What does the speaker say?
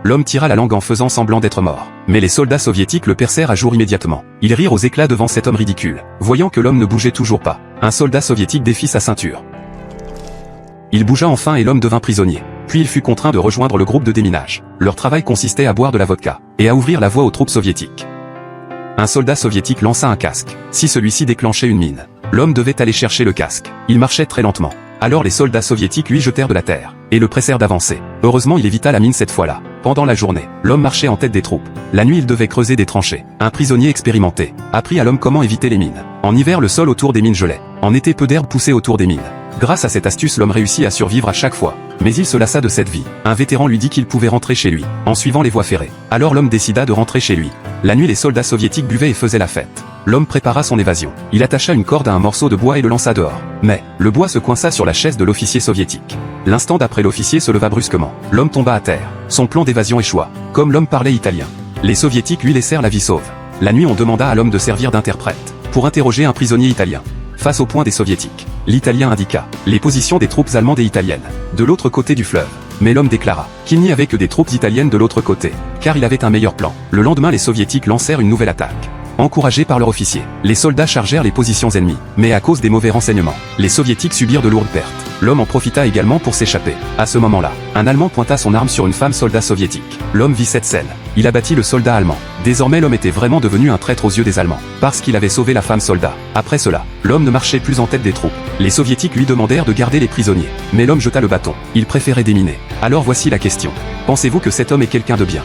L'homme tira la langue en faisant semblant d'être mort. Mais les soldats soviétiques le percèrent à jour immédiatement. Ils rirent aux éclats devant cet homme ridicule. Voyant que l'homme ne bougeait toujours pas, un soldat soviétique défit sa ceinture. Il bougea enfin et l'homme devint prisonnier. Puis il fut contraint de rejoindre le groupe de déminage. Leur travail consistait à boire de la vodka et à ouvrir la voie aux troupes soviétiques. Un soldat soviétique lança un casque. Si celui-ci déclenchait une mine, l'homme devait aller chercher le casque. Il marchait très lentement. Alors les soldats soviétiques lui jetèrent de la terre et le pressèrent d'avancer. Heureusement il évita la mine cette fois-là. Pendant la journée, l'homme marchait en tête des troupes. La nuit il devait creuser des tranchées. Un prisonnier expérimenté apprit à l'homme comment éviter les mines. En hiver le sol autour des mines gelait. En été peu d'herbe poussait autour des mines. Grâce à cette astuce l'homme réussit à survivre à chaque fois. Mais il se lassa de cette vie. Un vétéran lui dit qu'il pouvait rentrer chez lui, en suivant les voies ferrées. Alors l'homme décida de rentrer chez lui. La nuit les soldats soviétiques buvaient et faisaient la fête. L'homme prépara son évasion. Il attacha une corde à un morceau de bois et le lança dehors. Mais, le bois se coinça sur la chaise de l'officier soviétique. L'instant d'après l'officier se leva brusquement. L'homme tomba à terre. Son plan d'évasion échoua. Comme l'homme parlait italien, les soviétiques lui laissèrent la vie sauve. La nuit on demanda à l'homme de servir d'interprète, pour interroger un prisonnier italien. Face au point des soviétiques, l'italien indiqua les positions des troupes allemandes et italiennes, de l'autre côté du fleuve. Mais l'homme déclara qu'il n'y avait que des troupes italiennes de l'autre côté, car il avait un meilleur plan. Le lendemain les soviétiques lancèrent une nouvelle attaque. Encouragés par leur officier, les soldats chargèrent les positions ennemies, mais à cause des mauvais renseignements, les soviétiques subirent de lourdes pertes. L'homme en profita également pour s'échapper. À ce moment-là, un Allemand pointa son arme sur une femme soldat soviétique. L'homme vit cette scène. Il abattit le soldat allemand. Désormais l'homme était vraiment devenu un traître aux yeux des Allemands, parce qu'il avait sauvé la femme soldat. Après cela, l'homme ne marchait plus en tête des troupes. Les soviétiques lui demandèrent de garder les prisonniers, mais l'homme jeta le bâton. Il préférait déminer. Alors voici la question. Pensez-vous que cet homme est quelqu'un de bien ?